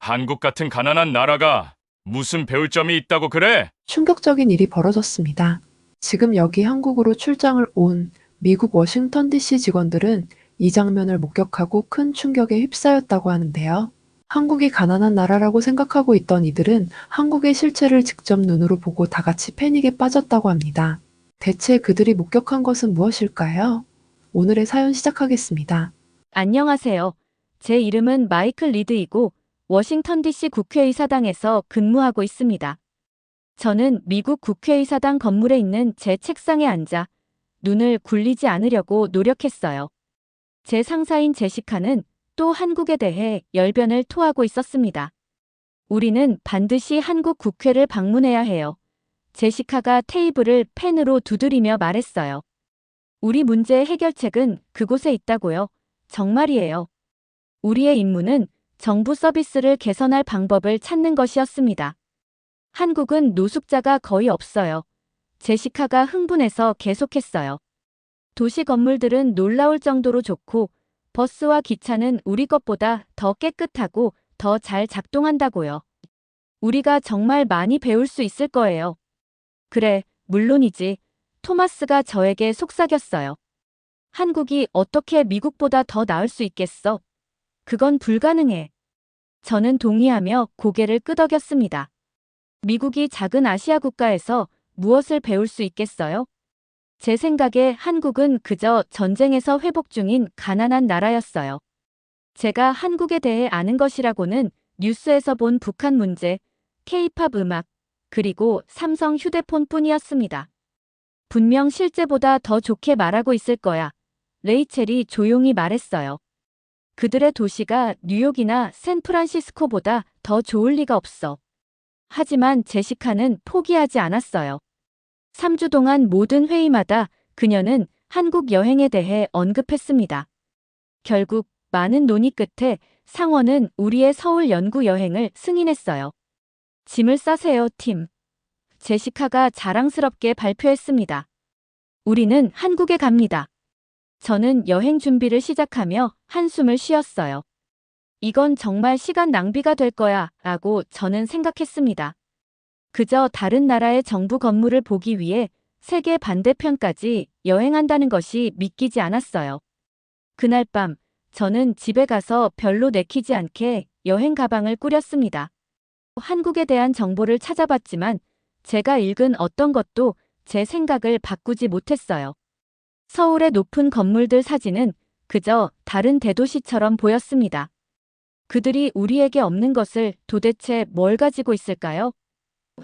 한국 같은 가난한 나라가 무슨 배울 점이 있다고 그래? 충격적인 일이 벌어졌습니다. 지금 여기 한국으로 출장을 온 미국 워싱턴 DC 직원들은 이 장면을 목격하고 큰 충격에 휩싸였다고 하는데요. 한국이 가난한 나라라고 생각하고 있던 이들은 한국의 실체를 직접 눈으로 보고 다 같이 패닉에 빠졌다고 합니다. 대체 그들이 목격한 것은 무엇일까요? 오늘의 사연 시작하겠습니다. 안녕하세요. 제 이름은 마이클 리드이고 워싱턴 DC 국회의사당에서 근무하고 있습니다. 저는 미국 국회의사당 건물에 있는 제 책상에 앉아 눈을 굴리지 않으려고 노력했어요. 제 상사인 제시카는 또 한국에 대해 열변을 토하고 있었습니다. 우리는 반드시 한국 국회를 방문해야 해요. 제시카가 테이블을 펜으로 두드리며 말했어요. 우리 문제의 해결책은 그곳에 있다고요. 정말이에요. 우리의 임무는 정부 서비스를 개선할 방법을 찾는 것이었습니다. 한국은 노숙자가 거의 없어요. 제시카가 흥분해서 계속했어요. 도시 건물들은 놀라울 정도로 좋고 버스와 기차는 우리 것보다 더 깨끗하고 더 잘 작동한다고요. 우리가 정말 많이 배울 수 있을 거예요. 그래, 물론이지. 토마스가 저에게 속삭였어요. 한국이 어떻게 미국보다 더 나을 수 있겠어? 그건 불가능해. 저는 동의하며 고개를 끄덕였습니다. 미국이 작은 아시아 국가에서 무엇을 배울 수 있겠어요? 제 생각에 한국은 그저 전쟁에서 회복 중인 가난한 나라였어요. 제가 한국에 대해 아는 것이라고는 뉴스에서 본 북한 문제, 케이팝 음악, 그리고 삼성 휴대폰 뿐이었습니다. 분명 실제보다 더 좋게 말하고 있을 거야. 레이첼이 조용히 말했어요. 그들의 도시가 뉴욕이나 샌프란시스코보다 더 좋을 리가 없어. 하지만 제시카는 포기하지 않았어요. 3주 동안 모든 회의마다 그녀는 한국 여행에 대해 언급했습니다. 결국 많은 논의 끝에 상원은 우리의 서울 연구 여행을 승인했어요. 짐을 싸세요, 팀. 제시카가 자랑스럽게 발표했습니다. 우리는 한국에 갑니다. 저는 여행 준비를 시작하며 한숨을 쉬었어요. 이건 정말 시간 낭비가 될 거야 라고 저는 생각했습니다. 그저 다른 나라의 정부 건물을 보기 위해 세계 반대편까지 여행한다는 것이 믿기지 않았어요. 그날 밤 저는 집에 가서 별로 내키지 않게 여행 가방을 꾸렸습니다. 한국에 대한 정보를 찾아봤지만 제가 읽은 어떤 것도 제 생각을 바꾸지 못했어요. 서울의 높은 건물들 사진은 그저 다른 대도시처럼 보였습니다. 그들이 우리에게 없는 것을 도대체 뭘 가지고 있을까요?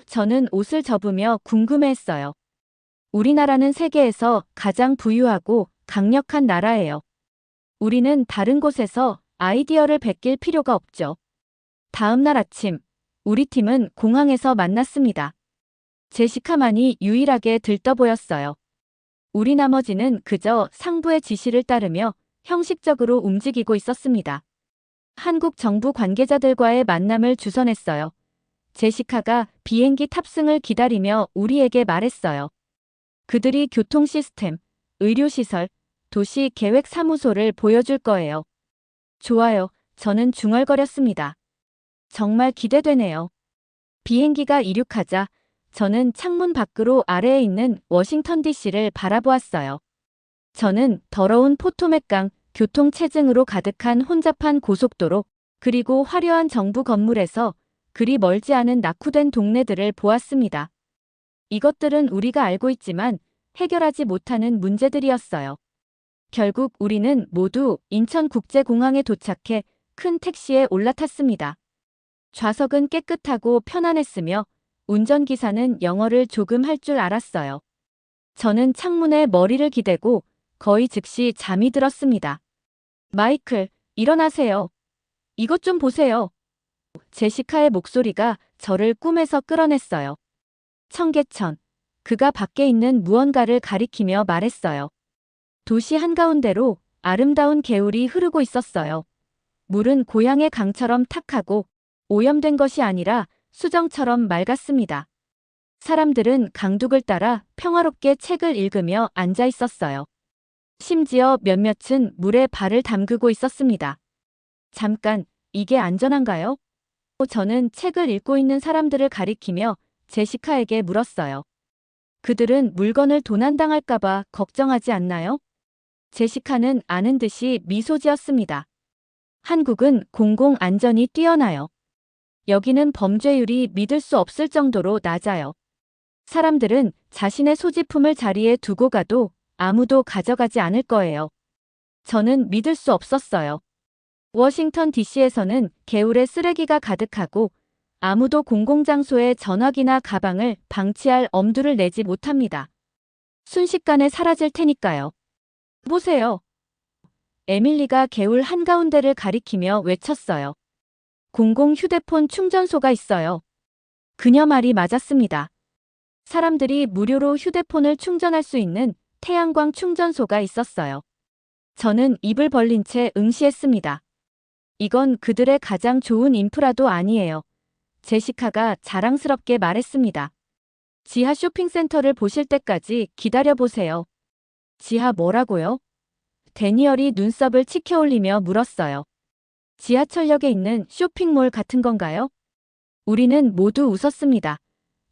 저는 옷을 접으며 궁금해했어요. 우리나라는 세계에서 가장 부유하고 강력한 나라예요. 우리는 다른 곳에서 아이디어를 베낄 필요가 없죠. 다음 날 아침, 우리 팀은 공항에서 만났습니다. 제시카만이 유일하게 들떠 보였어요. 우리 나머지는 그저 상부의 지시를 따르며 형식적으로 움직이고 있었습니다. 한국 정부 관계자들과의 만남을 주선했어요. 제시카가 비행기 탑승을 기다리며 우리에게 말했어요. 그들이 교통 시스템, 의료 시설, 도시 계획 사무소를 보여줄 거예요. 좋아요. 저는 중얼거렸습니다. 정말 기대되네요. 비행기가 이륙하자 저는 창문 밖으로 아래에 있는 워싱턴 DC를 바라보았어요. 저는 더러운 포토맥강, 교통체증으로 가득한 혼잡한 고속도로, 그리고 화려한 정부 건물에서 그리 멀지 않은 낙후된 동네들을 보았습니다. 이것들은 우리가 알고 있지만 해결하지 못하는 문제들이었어요. 결국 우리는 모두 인천국제공항에 도착해 큰 택시에 올라탔습니다. 좌석은 깨끗하고 편안했으며 운전기사는 영어를 조금 할 줄 알았어요. 저는 창문에 머리를 기대고 거의 즉시 잠이 들었습니다. 마이클, 일어나세요. 이것 좀 보세요. 제시카의 목소리가 저를 꿈에서 끌어냈어요. 청계천. 그가 밖에 있는 무언가를 가리키며 말했어요. 도시 한가운데로 아름다운 개울이 흐르고 있었어요. 물은 고향의 강처럼 탁하고 오염된 것이 아니라 수정처럼 맑았습니다. 사람들은 강둑을 따라 평화롭게 책을 읽으며 앉아 있었어요. 심지어 몇몇은 물에 발을 담그고 있었습니다. 잠깐, 이게 안전한가요? 저는 책을 읽고 있는 사람들을 가리키며 제시카에게 물었어요. 그들은 물건을 도난당할까봐 걱정하지 않나요? 제시카는 아는 듯이 미소 지었습니다. 한국은 공공 안전이 뛰어나요. 여기는 범죄율이 믿을 수 없을 정도로 낮아요. 사람들은 자신의 소지품을 자리에 두고 가도 아무도 가져가지 않을 거예요. 저는 믿을 수 없었어요. 워싱턴 DC에서는 개울에 쓰레기가 가득하고 아무도 공공장소에 전화기나 가방을 방치할 엄두를 내지 못합니다. 순식간에 사라질 테니까요. 보세요. 에밀리가 개울 한가운데를 가리키며 외쳤어요. 공공 휴대폰 충전소가 있어요. 그녀 말이 맞았습니다. 사람들이 무료로 휴대폰을 충전할 수 있는 태양광 충전소가 있었어요. 저는 입을 벌린 채 응시했습니다. 이건 그들의 가장 좋은 인프라도 아니에요. 제시카가 자랑스럽게 말했습니다. 지하 쇼핑센터를 보실 때까지 기다려보세요. 지하 뭐라고요? 데니얼이 눈썹을 치켜올리며 물었어요. 지하철역에 있는 쇼핑몰 같은 건가요? 우리는 모두 웃었습니다.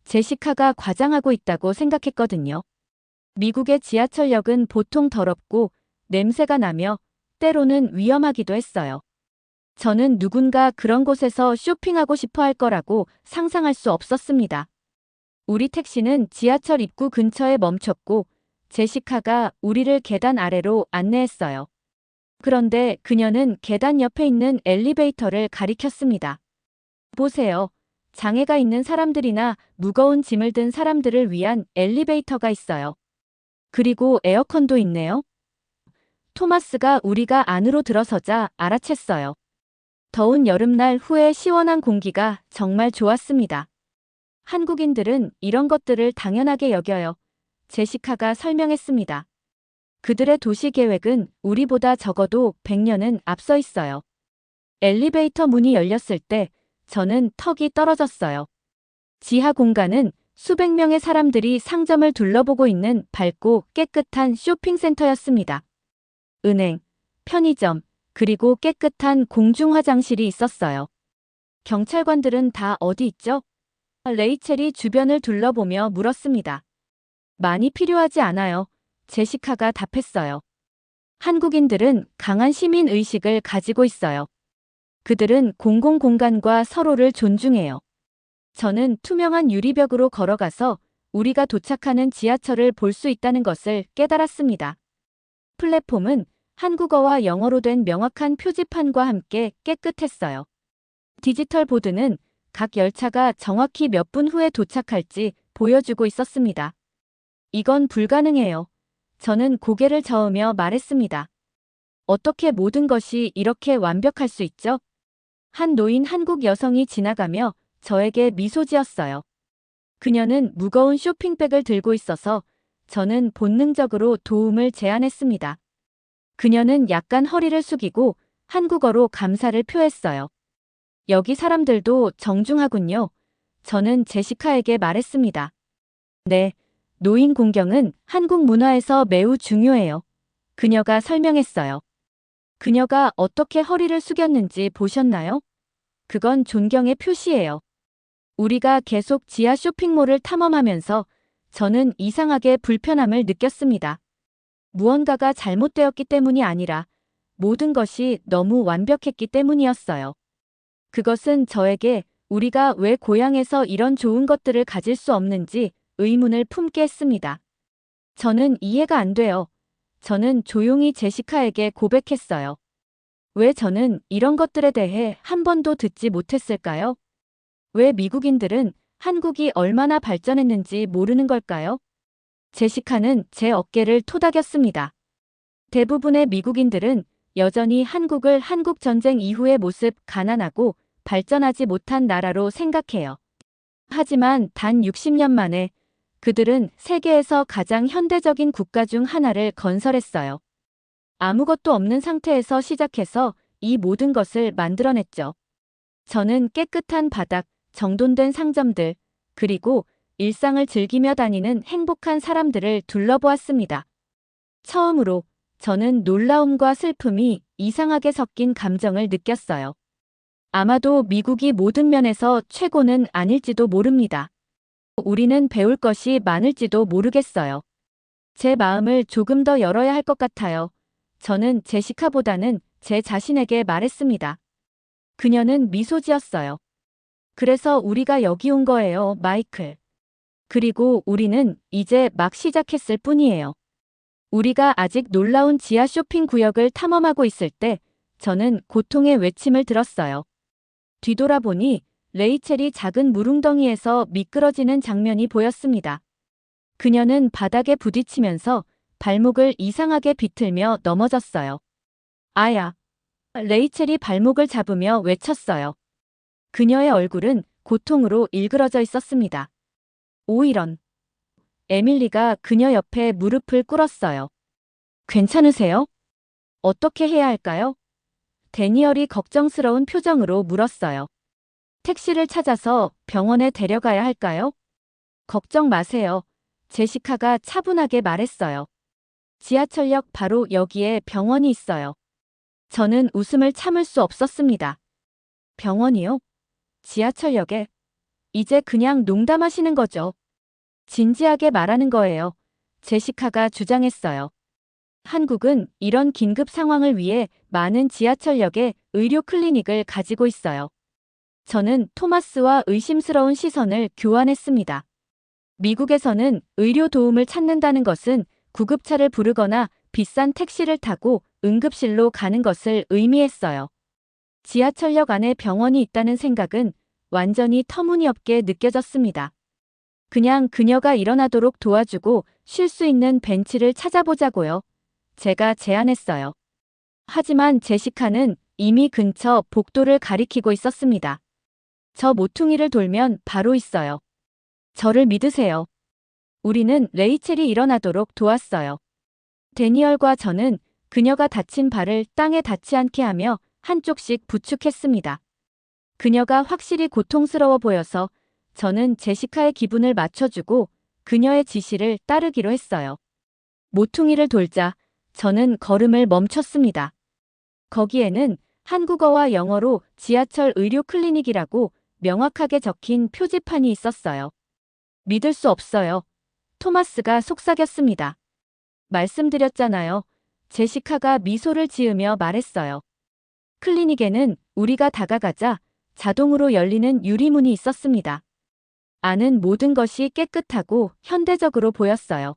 제시카가 과장하고 있다고 생각했거든요. 미국의 지하철역은 보통 더럽고 냄새가 나며 때로는 위험하기도 했어요. 저는 누군가 그런 곳에서 쇼핑하고 싶어 할 거라고 상상할 수 없었습니다. 우리 택시는 지하철 입구 근처에 멈췄고 제시카가 우리를 계단 아래로 안내했어요. 그런데 그녀는 계단 옆에 있는 엘리베이터를 가리켰습니다. 보세요. 장애가 있는 사람들이나 무거운 짐을 든 사람들을 위한 엘리베이터가 있어요. 그리고 에어컨도 있네요. 토마스가 우리가 안으로 들어서자 알아챘어요. 더운 여름날 후에 시원한 공기가 정말 좋았습니다. 한국인들은 이런 것들을 당연하게 여겨요. 제시카가 설명했습니다. 그들의 도시 계획은 우리보다 적어도 100년은 앞서 있어요. 엘리베이터 문이 열렸을 때 저는 턱이 떨어졌어요. 지하 공간은 수백 명의 사람들이 상점을 둘러보고 있는 밝고 깨끗한 쇼핑센터였습니다. 은행, 편의점, 그리고 깨끗한 공중 화장실이 있었어요. 경찰관들은 다 어디 있죠? 레이첼이 주변을 둘러보며 물었습니다. 많이 필요하지 않아요. 제시카가 답했어요. 한국인들은 강한 시민 의식을 가지고 있어요. 그들은 공공공간과 서로를 존중해요. 저는 투명한 유리벽으로 걸어가서 우리가 도착하는 지하철을 볼 수 있다는 것을 깨달았습니다. 플랫폼은 한국어와 영어로 된 명확한 표지판과 함께 깨끗했어요. 디지털 보드는 각 열차가 정확히 몇 분 후에 도착할지 보여주고 있었습니다. 이건 불가능해요. 저는 고개를 저으며 말했습니다. 어떻게 모든 것이 이렇게 완벽할 수 있죠? 한 노인 한국 여성이 지나가며 저에게 미소 지었어요. 그녀는 무거운 쇼핑백을 들고 있어서 저는 본능적으로 도움을 제안했습니다. 그녀는 약간 허리를 숙이고 한국어로 감사를 표했어요. 여기 사람들도 정중하군요. 저는 제시카에게 말했습니다. 네, 노인 공경은 한국 문화에서 매우 중요해요. 그녀가 설명했어요. 그녀가 어떻게 허리를 숙였는지 보셨나요? 그건 존경의 표시예요. 우리가 계속 지하 쇼핑몰을 탐험하면서 저는 이상하게 불편함을 느꼈습니다. 무언가가 잘못되었기 때문이 아니라 모든 것이 너무 완벽했기 때문이었어요. 그것은 저에게 우리가 왜 고향에서 이런 좋은 것들을 가질 수 없는지 의문을 품게 했습니다. 저는 이해가 안 돼요. 저는 조용히 제시카에게 고백했어요. 왜 저는 이런 것들에 대해 한 번도 듣지 못했을까요? 왜 미국인들은 한국이 얼마나 발전했는지 모르는 걸까요? 제시카는 제 어깨를 토닥였습니다. 대부분의 미국인들은 여전히 한국을 한국전쟁 이후의 모습 가난하고 발전하지 못한 나라로 생각해요. 하지만 단 60년 만에 그들은 세계에서 가장 현대적인 국가 중 하나를 건설했어요. 아무것도 없는 상태에서 시작해서 이 모든 것을 만들어냈죠. 저는 깨끗한 바닥, 정돈된 상점들, 그리고 일상을 즐기며 다니는 행복한 사람들을 둘러보았습니다. 처음으로 저는 놀라움과 슬픔이 이상하게 섞인 감정을 느꼈어요. 아마도 미국이 모든 면에서 최고는 아닐지도 모릅니다. 우리는 배울 것이 많을지도 모르겠어요. 제 마음을 조금 더 열어야 할 것 같아요. 저는 제시카보다는 제 자신에게 말했습니다. 그녀는 미소 지었어요. 그래서 우리가 여기 온 거예요, 마이클. 그리고 우리는 이제 막 시작했을 뿐이에요. 우리가 아직 놀라운 지하 쇼핑 구역을 탐험하고 있을 때 저는 고통의 외침을 들었어요. 뒤돌아보니 레이첼이 작은 물웅덩이에서 미끄러지는 장면이 보였습니다. 그녀는 바닥에 부딪히면서 발목을 이상하게 비틀며 넘어졌어요. 아야! 레이첼이 발목을 잡으며 외쳤어요. 그녀의 얼굴은 고통으로 일그러져 있었습니다. 오 이런. 에밀리가 그녀 옆에 무릎을 꿇었어요. 괜찮으세요? 어떻게 해야 할까요? 데니얼이 걱정스러운 표정으로 물었어요. 택시를 찾아서 병원에 데려가야 할까요? 걱정 마세요. 제시카가 차분하게 말했어요. 지하철역 바로 여기에 병원이 있어요. 저는 웃음을 참을 수 없었습니다. 병원이요? 지하철역에? 이제 그냥 농담하시는 거죠. 진지하게 말하는 거예요. 제시카가 주장했어요. 한국은 이런 긴급 상황을 위해 많은 지하철역에 의료 클리닉을 가지고 있어요. 저는 토마스와 의심스러운 시선을 교환했습니다. 미국에서는 의료 도움을 찾는다는 것은 구급차를 부르거나 비싼 택시를 타고 응급실로 가는 것을 의미했어요. 지하철역 안에 병원이 있다는 생각은 완전히 터무니없게 느껴졌습니다. 그냥 그녀가 일어나도록 도와주고 쉴 수 있는 벤치를 찾아보자고요. 제가 제안했어요. 하지만 제시카는 이미 근처 복도를 가리키고 있었습니다. 저 모퉁이를 돌면 바로 있어요. 저를 믿으세요. 우리는 레이첼이 일어나도록 도왔어요. 데니얼과 저는 그녀가 다친 발을 땅에 닿지 않게 하며 한쪽씩 부축했습니다. 그녀가 확실히 고통스러워 보여서 저는 제시카의 기분을 맞춰주고 그녀의 지시를 따르기로 했어요. 모퉁이를 돌자 저는 걸음을 멈췄습니다. 거기에는 한국어와 영어로 지하철 의료 클리닉이라고 명확하게 적힌 표지판이 있었어요. 믿을 수 없어요. 토마스가 속삭였습니다. 말씀드렸잖아요. 제시카가 미소를 지으며 말했어요. 클리닉에는 우리가 다가가자 자동으로 열리는 유리문이 있었습니다. 안은 모든 것이 깨끗하고 현대적으로 보였어요.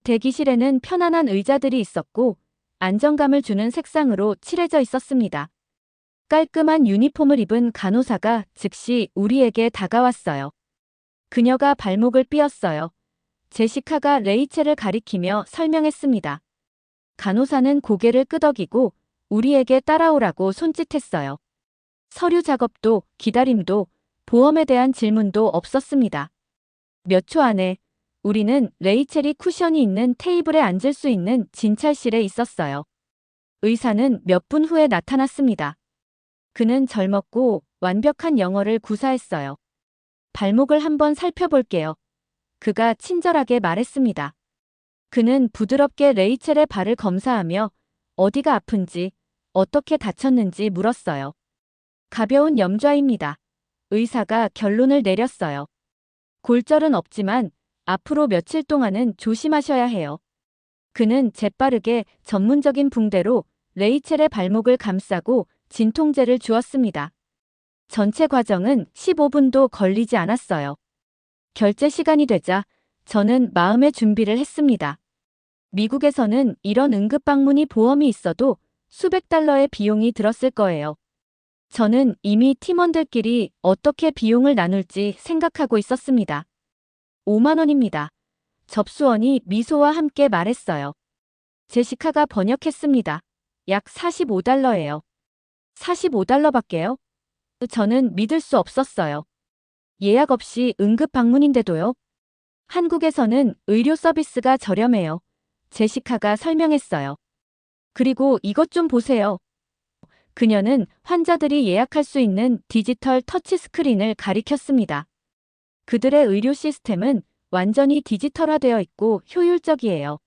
대기실에는 편안한 의자들이 있었고 안정감을 주는 색상으로 칠해져 있었습니다. 깔끔한 유니폼을 입은 간호사가 즉시 우리에게 다가왔어요. 그녀가 발목을 삐었어요. 제시카가 레이첼을 가리키며 설명했습니다. 간호사는 고개를 끄덕이고 우리에게 따라오라고 손짓했어요. 서류 작업도 기다림도 보험에 대한 질문도 없었습니다. 몇 초 안에 우리는 레이첼이 쿠션이 있는 테이블에 앉을 수 있는 진찰실에 있었어요. 의사는 몇 분 후에 나타났습니다. 그는 젊었고 완벽한 영어를 구사했어요. 발목을 한번 살펴볼게요. 그가 친절하게 말했습니다. 그는 부드럽게 레이첼의 발을 검사하며 어디가 아픈지, 어떻게 다쳤는지 물었어요. 가벼운 염좌입니다. 의사가 결론을 내렸어요. 골절은 없지만 앞으로 며칠 동안은 조심하셔야 해요. 그는 재빠르게 전문적인 붕대로 레이첼의 발목을 감싸고 진통제를 주었습니다. 전체 과정은 15분도 걸리지 않았어요. 결제 시간이 되자 저는 마음의 준비를 했습니다. 미국에서는 이런 응급방문이 보험이 있어도 수백 달러의 비용이 들었을 거예요. 저는 이미 팀원들끼리 어떻게 비용을 나눌지 생각하고 있었습니다. 5만 원입니다. 접수원이 미소와 함께 말했어요. 제시카가 번역했습니다. 약 45달러예요. 45달러밖에요? 저는 믿을 수 없었어요. 예약 없이 응급 방문인데도요? 한국에서는 의료 서비스가 저렴해요. 제시카가 설명했어요. 그리고 이것 좀 보세요. 그녀는 환자들이 예약할 수 있는 디지털 터치 스크린을 가리켰습니다. 그들의 의료 시스템은 완전히 디지털화되어 있고 효율적이에요.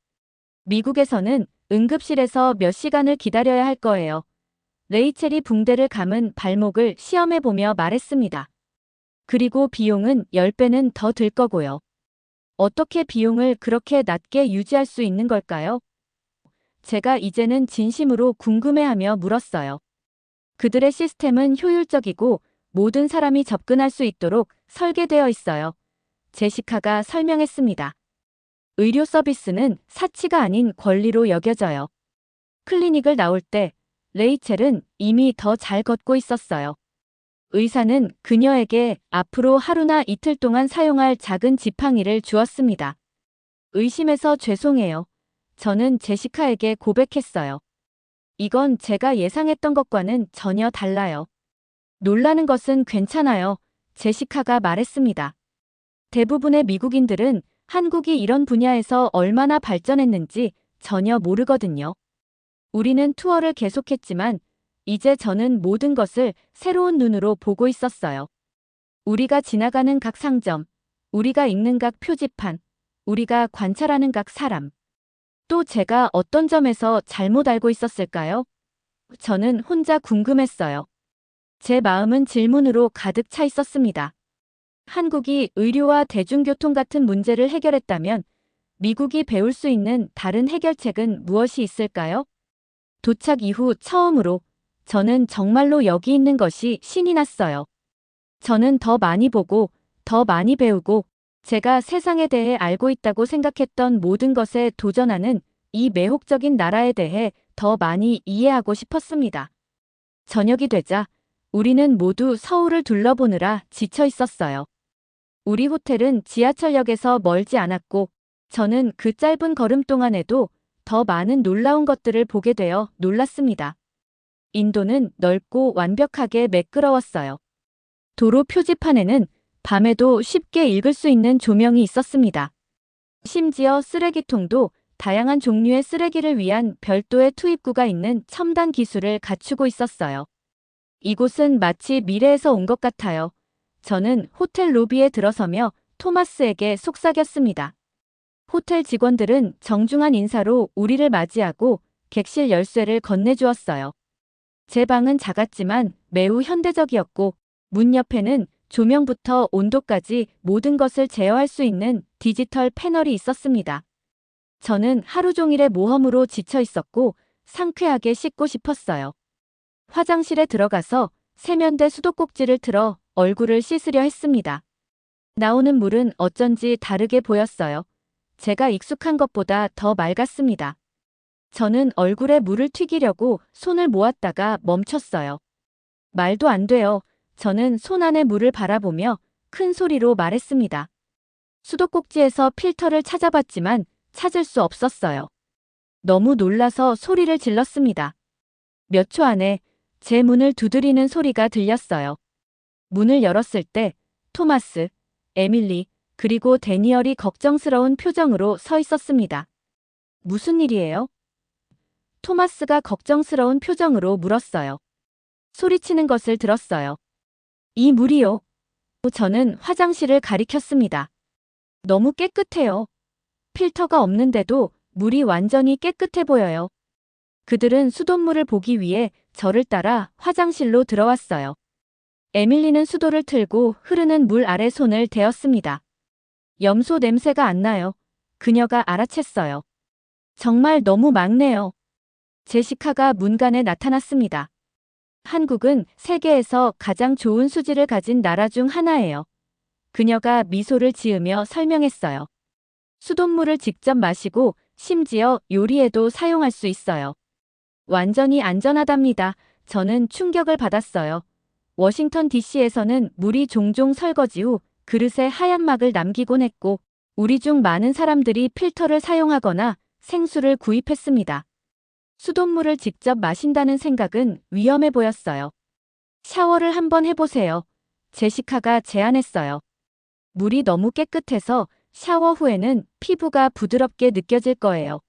미국에서는 응급실에서 몇 시간을 기다려야 할 거예요. 레이첼이 붕대를 감은 발목을 시험해보며 말했습니다. 그리고 비용은 10배는 더 들 거고요. 어떻게 비용을 그렇게 낮게 유지할 수 있는 걸까요? 제가 이제는 진심으로 궁금해하며 물었어요. 그들의 시스템은 효율적이고 모든 사람이 접근할 수 있도록 설계되어 있어요. 제시카가 설명했습니다. 의료 서비스는 사치가 아닌 권리로 여겨져요. 클리닉을 나올 때 레이첼은 이미 더 잘 걷고 있었어요. 의사는 그녀에게 앞으로 하루나 이틀 동안 사용할 작은 지팡이를 주었습니다. 의심해서 죄송해요. 저는 제시카에게 고백했어요. 이건 제가 예상했던 것과는 전혀 달라요. 놀라는 것은 괜찮아요. 제시카가 말했습니다. 대부분의 미국인들은 한국이 이런 분야에서 얼마나 발전했는지 전혀 모르거든요. 우리는 투어를 계속했지만 이제 저는 모든 것을 새로운 눈으로 보고 있었어요. 우리가 지나가는 각 상점, 우리가 읽는 각 표지판, 우리가 관찰하는 각 사람. 또 제가 어떤 점에서 잘못 알고 있었을까요? 저는 혼자 궁금했어요. 제 마음은 질문으로 가득 차 있었습니다. 한국이 의료와 대중교통 같은 문제를 해결했다면 미국이 배울 수 있는 다른 해결책은 무엇이 있을까요? 도착 이후 처음으로 저는 정말로 여기 있는 것이 신이 났어요. 저는 더 많이 보고, 더 많이 배우고, 제가 세상에 대해 알고 있다고 생각했던 모든 것에 도전하는 이 매혹적인 나라에 대해 더 많이 이해하고 싶었습니다. 저녁이 되자 우리는 모두 서울을 둘러보느라 지쳐 있었어요. 우리 호텔은 지하철역에서 멀지 않았고, 저는 그 짧은 걸음 동안에도 더 많은 놀라운 것들을 보게 되어 놀랐습니다. 인도는 넓고 완벽하게 매끄러웠어요. 도로 표지판에는 밤에도 쉽게 읽을 수 있는 조명이 있었습니다. 심지어 쓰레기통도 다양한 종류의 쓰레기를 위한 별도의 투입구가 있는 첨단 기술을 갖추고 있었어요. 이곳은 마치 미래에서 온 것 같아요. 저는 호텔 로비에 들어서며 토마스에게 속삭였습니다. 호텔 직원들은 정중한 인사로 우리를 맞이하고 객실 열쇠를 건네주었어요. 제 방은 작았지만 매우 현대적이었고 문 옆에는 조명부터 온도까지 모든 것을 제어할 수 있는 디지털 패널이 있었습니다. 저는 하루 종일의 모험으로 지쳐 있었고 상쾌하게 씻고 싶었어요. 화장실에 들어가서 세면대 수도꼭지를 틀어 얼굴을 씻으려 했습니다. 나오는 물은 어쩐지 다르게 보였어요. 제가 익숙한 것보다 더 맑았습니다. 저는 얼굴에 물을 튀기려고 손을 모았다가 멈췄어요. 말도 안 돼요. 저는 손 안에 물을 바라보며 큰 소리로 말했습니다. 수도꼭지에서 필터를 찾아봤지만 찾을 수 없었어요. 너무 놀라서 소리를 질렀습니다. 몇 초 안에 제 문을 두드리는 소리가 들렸어요. 문을 열었을 때 토마스, 에밀리, 그리고 데니얼이 걱정스러운 표정으로 서 있었습니다. 무슨 일이에요? 토마스가 걱정스러운 표정으로 물었어요. 소리치는 것을 들었어요. 이 물이요. 저는 화장실을 가리켰습니다. 너무 깨끗해요. 필터가 없는데도 물이 완전히 깨끗해 보여요. 그들은 수돗물을 보기 위해 저를 따라 화장실로 들어왔어요. 에밀리는 수도를 틀고 흐르는 물 아래 손을 대었습니다. 염소 냄새가 안 나요. 그녀가 알아챘어요. 정말 너무 맑네요. 제시카가 문간에 나타났습니다. 한국은 세계에서 가장 좋은 수질을 가진 나라 중 하나예요. 그녀가 미소를 지으며 설명했어요. 수돗물을 직접 마시고 심지어 요리에도 사용할 수 있어요. 완전히 안전하답니다. 저는 충격을 받았어요. 워싱턴 DC에서는 물이 종종 설거지 후 그릇에 하얀 막을 남기곤 했고 우리 중 많은 사람들이 필터를 사용하거나 생수를 구입했습니다. 수돗물을 직접 마신다는 생각은 위험해 보였어요. 샤워를 한번 해보세요. 제시카가 제안했어요. 물이 너무 깨끗해서 샤워 후에는 피부가 부드럽게 느껴질 거예요.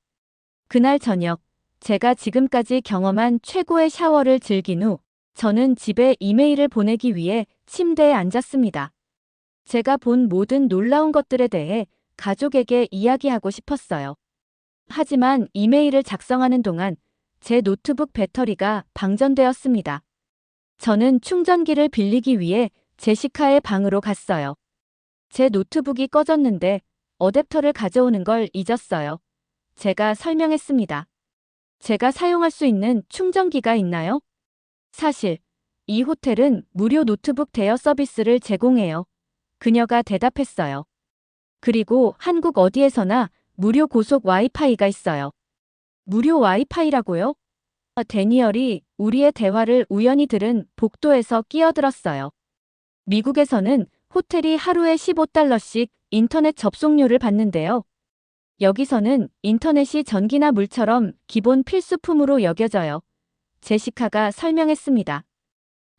그날 저녁, 제가 지금까지 경험한 최고의 샤워를 즐긴 후 저는 집에 이메일을 보내기 위해 침대에 앉았습니다. 제가 본 모든 놀라운 것들에 대해 가족에게 이야기하고 싶었어요. 하지만 이메일을 작성하는 동안 제 노트북 배터리가 방전되었습니다. 저는 충전기를 빌리기 위해 제시카의 방으로 갔어요. 제 노트북이 꺼졌는데 어댑터를 가져오는 걸 잊었어요. 제가 설명했습니다. 제가 사용할 수 있는 충전기가 있나요? 사실 이 호텔은 무료 노트북 대여 서비스를 제공해요. 그녀가 대답했어요. 그리고 한국 어디에서나 무료 고속 와이파이가 있어요. 무료 와이파이라고요? 데니얼이 우리의 대화를 우연히 들은 복도에서 끼어들었어요. 미국에서는 호텔이 하루에 15달러씩 인터넷 접속료를 받는데요. 여기서는 인터넷이 전기나 물처럼 기본 필수품으로 여겨져요. 제시카가 설명했습니다.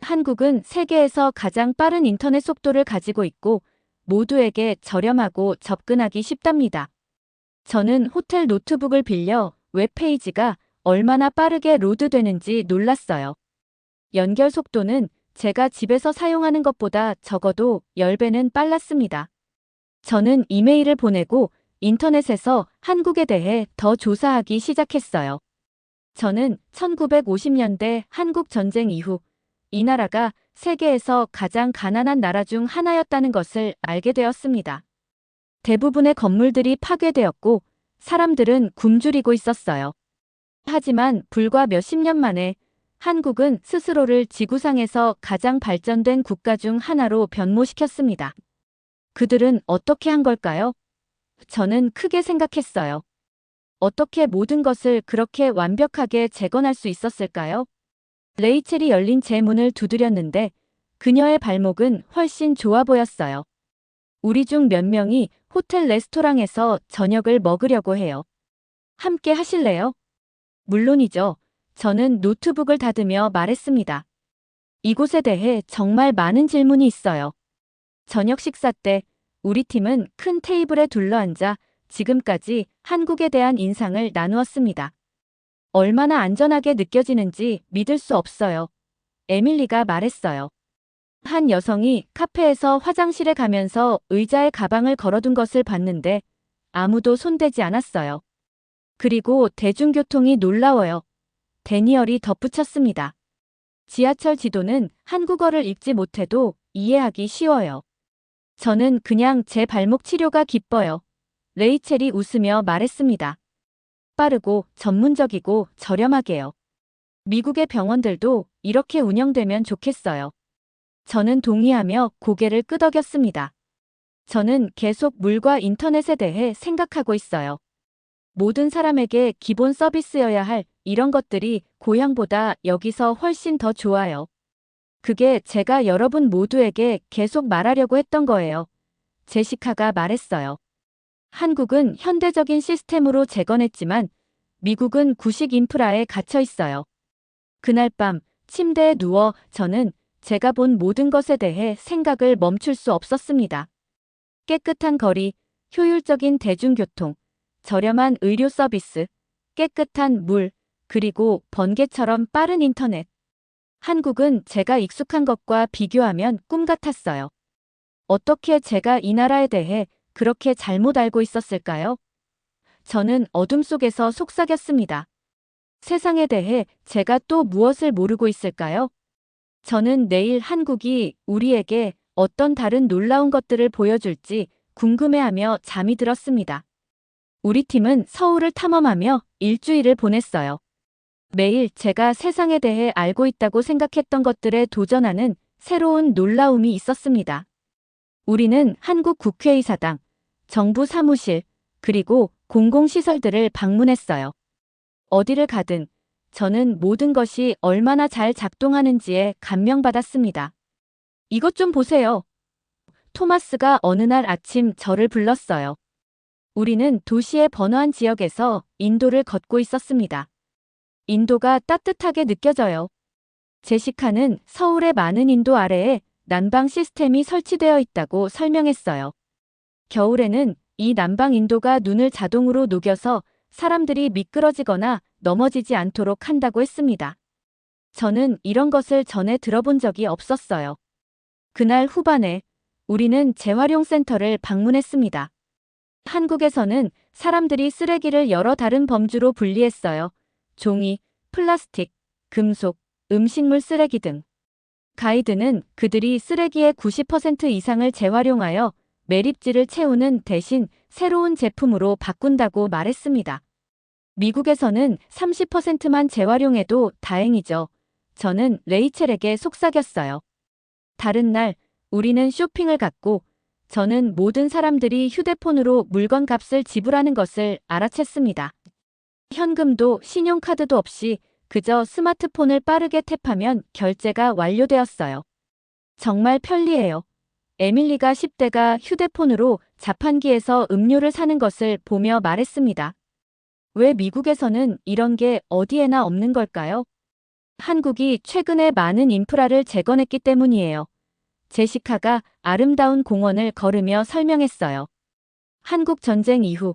한국은 세계에서 가장 빠른 인터넷 속도를 가지고 있고 모두에게 저렴하고 접근하기 쉽답니다. 저는 호텔 노트북을 빌려 웹페이지가 얼마나 빠르게 로드되는지 놀랐어요. 연결 속도는 제가 집에서 사용하는 것보다 적어도 10배는 빨랐습니다. 저는 이메일을 보내고 인터넷에서 한국에 대해 더 조사하기 시작했어요. 저는 1950년대 한국 전쟁 이후 이 나라가 세계에서 가장 가난한 나라 중 하나였다는 것을 알게 되었습니다. 대부분의 건물들이 파괴되었고 사람들은 굶주리고 있었어요. 하지만 불과 몇십 년 만에 한국은 스스로를 지구상에서 가장 발전된 국가 중 하나로 변모시켰습니다. 그들은 어떻게 한 걸까요? 저는 크게 생각했어요. 어떻게 모든 것을 그렇게 완벽하게 재건할 수 있었을까요? 레이첼이 열린 제 문을 두드렸는데 그녀의 발목은 훨씬 좋아 보였어요. 우리 중 몇 명이 호텔 레스토랑에서 저녁을 먹으려고 해요. 함께 하실래요? 물론이죠. 저는 노트북을 닫으며 말했습니다. 이곳에 대해 정말 많은 질문이 있어요. 저녁 식사 때 우리 팀은 큰 테이블에 둘러앉아 지금까지 한국에 대한 인상을 나누었습니다. 얼마나 안전하게 느껴지는지 믿을 수 없어요. 에밀리가 말했어요. 한 여성이 카페에서 화장실에 가면서 의자에 가방을 걸어둔 것을 봤는데 아무도 손대지 않았어요. 그리고 대중교통이 놀라워요. 데니얼이 덧붙였습니다. 지하철 지도는 한국어를 읽지 못해도 이해하기 쉬워요. 저는 그냥 제 발목 치료가 기뻐요. 레이첼이 웃으며 말했습니다. 빠르고 전문적이고 저렴하게요. 미국의 병원들도 이렇게 운영되면 좋겠어요. 저는 동의하며 고개를 끄덕였습니다. 저는 계속 물과 인터넷에 대해 생각하고 있어요. 모든 사람에게 기본 서비스여야 할 이런 것들이 고향보다 여기서 훨씬 더 좋아요. 그게 제가 여러분 모두에게 계속 말하려고 했던 거예요. 제시카가 말했어요. 한국은 현대적인 시스템으로 재건했지만 미국은 구식 인프라에 갇혀 있어요. 그날 밤 침대에 누워 저는 제가 본 모든 것에 대해 생각을 멈출 수 없었습니다. 깨끗한 거리, 효율적인 대중교통, 저렴한 의료 서비스, 깨끗한 물, 그리고 번개처럼 빠른 인터넷. 한국은 제가 익숙한 것과 비교하면 꿈 같았어요. 어떻게 제가 이 나라에 대해 그렇게 잘못 알고 있었을까요? 저는 어둠 속에서 속삭였습니다. 세상에 대해 제가 또 무엇을 모르고 있을까요? 저는 내일 한국이 우리에게 어떤 다른 놀라운 것들을 보여줄지 궁금해하며 잠이 들었습니다. 우리 팀은 서울을 탐험하며 일주일을 보냈어요. 매일 제가 세상에 대해 알고 있다고 생각했던 것들에 도전하는 새로운 놀라움이 있었습니다. 우리는 한국 국회의사당, 정부 사무실, 그리고 공공시설들을 방문했어요. 어디를 가든 저는 모든 것이 얼마나 잘 작동하는지에 감명받았습니다. 이것 좀 보세요. 토마스가 어느 날 아침 저를 불렀어요. 우리는 도시의 번화한 지역에서 인도를 걷고 있었습니다. 인도가 따뜻하게 느껴져요. 제시카는 서울의 많은 인도 아래에 난방 시스템이 설치되어 있다고 설명했어요. 겨울에는 이 난방 인도가 눈을 자동으로 녹여서 사람들이 미끄러지거나 넘어지지 않도록 한다고 했습니다. 저는 이런 것을 전에 들어본 적이 없었어요. 그날 후반에 우리는 재활용센터를 방문했습니다. 한국에서는 사람들이 쓰레기를 여러 다른 범주로 분리했어요. 종이, 플라스틱, 금속, 음식물 쓰레기 등. 가이드는 그들이 쓰레기의 90% 이상을 재활용하여 매립지를 채우는 대신 새로운 제품으로 바꾼다고 말했습니다. 미국에서는 30%만 재활용해도 다행이죠. 저는 레이첼에게 속삭였어요. 다른 날, 우리는 쇼핑을 갔고, 저는 모든 사람들이 휴대폰으로 물건 값을 지불하는 것을 알아챘습니다. 현금도 신용카드도 없이 그저 스마트폰을 빠르게 탭하면 결제가 완료되었어요. 정말 편리해요. 에밀리가 10대가 휴대폰으로 자판기에서 음료를 사는 것을 보며 말했습니다. 왜 미국에서는 이런 게 어디에나 없는 걸까요? 한국이 최근에 많은 인프라를 재건했기 때문이에요. 제시카가 아름다운 공원을 걸으며 설명했어요. 한국 전쟁 이후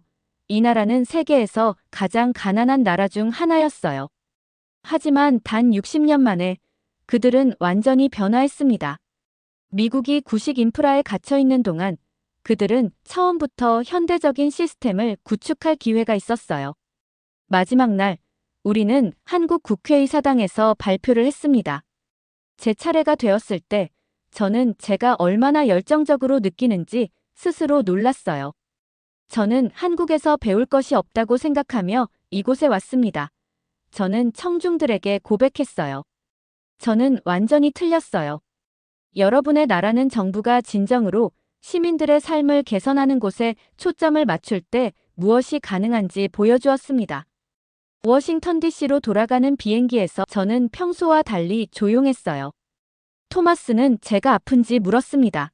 이 나라는 세계에서 가장 가난한 나라 중 하나였어요. 하지만 단 60년 만에 그들은 완전히 변화했습니다. 미국이 구식 인프라에 갇혀 있는 동안 그들은 처음부터 현대적인 시스템을 구축할 기회가 있었어요. 마지막 날, 우리는 한국 국회의사당에서 발표를 했습니다. 제 차례가 되었을 때 저는 제가 얼마나 열정적으로 느끼는지 스스로 놀랐어요. 저는 한국에서 배울 것이 없다고 생각하며 이곳에 왔습니다. 저는 청중들에게 고백했어요. 저는 완전히 틀렸어요. 여러분의 나라는 정부가 진정으로 시민들의 삶을 개선하는 곳에 초점을 맞출 때 무엇이 가능한지 보여주었습니다. 워싱턴 DC로 돌아가는 비행기에서 저는 평소와 달리 조용했어요. 토마스는 제가 아픈지 물었습니다.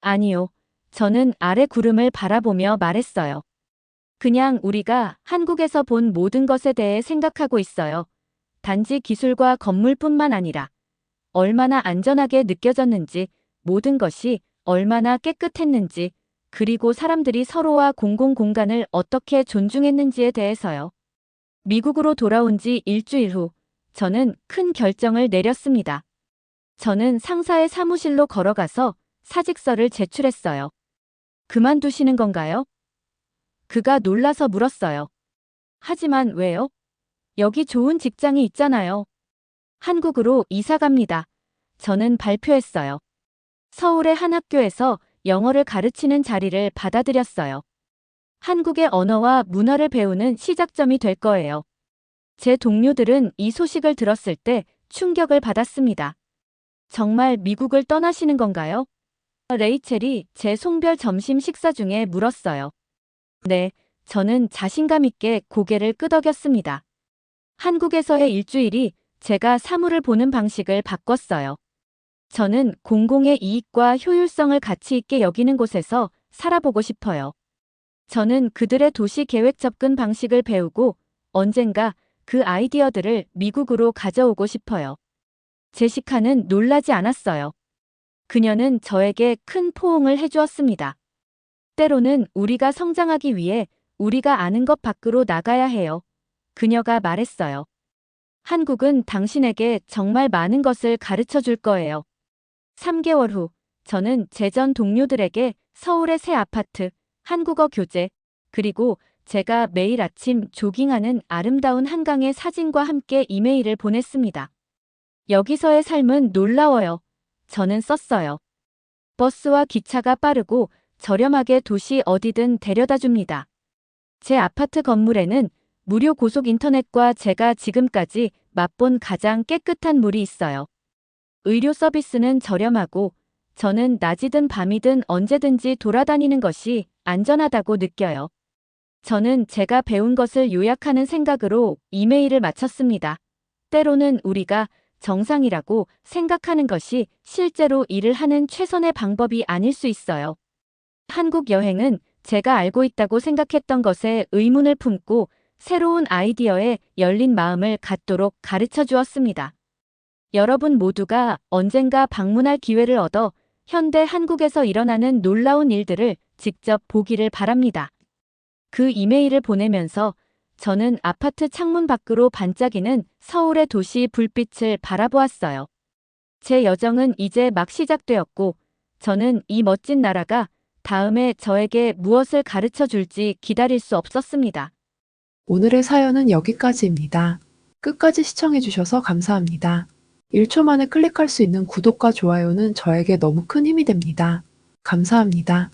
아니요. 저는 아래 구름을 바라보며 말했어요. 그냥 우리가 한국에서 본 모든 것에 대해 생각하고 있어요. 단지 기술과 건물뿐만 아니라 얼마나 안전하게 느껴졌는지, 모든 것이 얼마나 깨끗했는지, 그리고 사람들이 서로와 공공공간을 어떻게 존중했는지에 대해서요. 미국으로 돌아온 지 일주일 후, 저는 큰 결정을 내렸습니다. 저는 상사의 사무실로 걸어가서 사직서를 제출했어요. 그만두시는 건가요? 그가 놀라서 물었어요. 하지만 왜요? 여기 좋은 직장이 있잖아요. 한국으로 이사 갑니다. 저는 발표했어요. 서울의 한 학교에서 영어를 가르치는 자리를 받아들였어요. 한국의 언어와 문화를 배우는 시작점이 될 거예요. 제 동료들은 이 소식을 들었을 때 충격을 받았습니다. 정말 미국을 떠나시는 건가요? 레이첼이 제 송별 점심 식사 중에 물었어요. 네, 저는 자신감 있게 고개를 끄덕였습니다. 한국에서의 일주일이 제가 사물을 보는 방식을 바꿨어요. 저는 공공의 이익과 효율성을 가치 있게 여기는 곳에서 살아보고 싶어요. 저는 그들의 도시 계획 접근 방식을 배우고 언젠가 그 아이디어들을 미국으로 가져오고 싶어요. 제시카는 놀라지 않았어요. 그녀는 저에게 큰 포옹을 해주었습니다. 때로는 우리가 성장하기 위해 우리가 아는 것 밖으로 나가야 해요. 그녀가 말했어요. 한국은 당신에게 정말 많은 것을 가르쳐 줄 거예요. 3개월 후, 저는 제 전 동료들에게 서울의 새 아파트, 한국어 교재, 그리고 제가 매일 아침 조깅하는 아름다운 한강의 사진과 함께 이메일을 보냈습니다. 여기서의 삶은 놀라워요. 저는 썼어요. 버스와 기차가 빠르고 저렴하게 도시 어디든 데려다 줍니다. 제 아파트 건물에는 무료 고속 인터넷과 제가 지금까지 맛본 가장 깨끗한 물이 있어요. 의료 서비스는 저렴하고 저는 낮이든 밤이든 언제든지 돌아다니는 것이 안전하다고 느껴요. 저는 제가 배운 것을 요약하는 생각으로 이메일을 마쳤습니다. 때로는 우리가 정상이라고 생각하는 것이 실제로 일을 하는 최선의 방법이 아닐 수 있어요. 한국 여행은 제가 알고 있다고 생각했던 것에 의문을 품고 새로운 아이디어에 열린 마음을 갖도록 가르쳐 주었습니다. 여러분 모두가 언젠가 방문할 기회를 얻어 현대 한국에서 일어나는 놀라운 일들을 직접 보기를 바랍니다. 그 이메일을 보내면서 저는 아파트 창문 밖으로 반짝이는 서울의 도시 불빛을 바라보았어요. 제 여정은 이제 막 시작되었고 저는 이 멋진 나라가 다음에 저에게 무엇을 가르쳐 줄지 기다릴 수 없었습니다. 오늘의 사연은 여기까지입니다. 끝까지 시청해주셔서 감사합니다. 1초 만에 클릭할 수 있는 구독과 좋아요는 저에게 너무 큰 힘이 됩니다. 감사합니다.